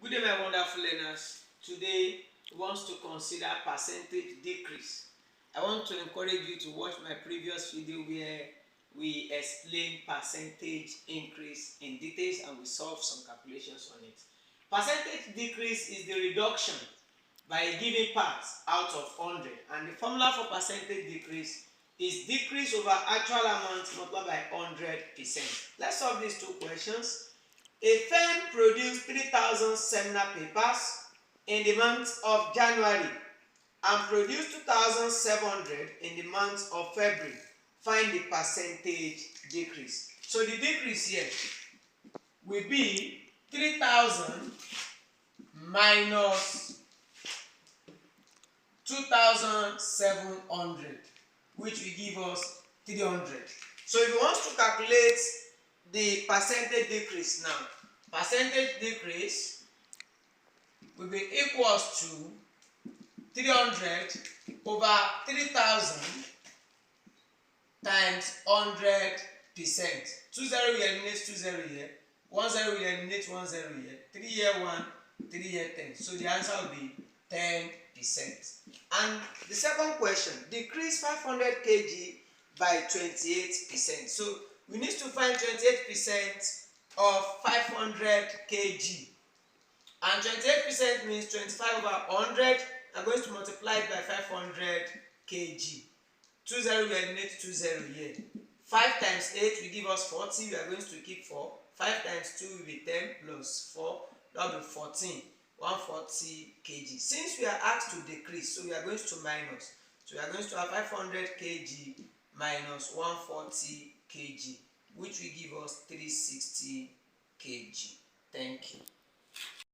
Good day, my wonderful learners. Today, we want to consider percentage decrease. I want to encourage you to watch my previous video where we explain percentage increase in details and we solve some calculations on it. Percentage decrease is the reduction by a given part out of 100, and the formula for percentage decrease is decrease over actual amount multiplied by 100%. Let's solve these two questions. A firm produced 3,000 seminar papers in the month of January and produced 2,700 in the month of February. Find the percentage decrease. So the decrease here will be 3,000 minus 2,700, which will give us 300. So if you want to calculate the percentage decrease now, percentage decrease will be equals to 300 over 3,000 times 100%. 2 0 will eliminate 2 0 here, 1 0 will eliminate 1 0 here, 3 here 1, 3 here 10. So the answer will be 10%. And the second question, decrease 500 kg by 28%. So we need to find 28% of 500 kg. And 28% means 25 over 100. I'm going to multiply it by 500 kg. 2 0 will eliminate 2 0 here. 5 times 8 will give us 40. We are going to keep 4. 5 times 2 will be 10 plus 4. That will be 14. 140 kg. Since we are asked to decrease, so we are going to minus. So we are going to have 500 kg minus 140 kg, which will give us 360 kg. Thank you.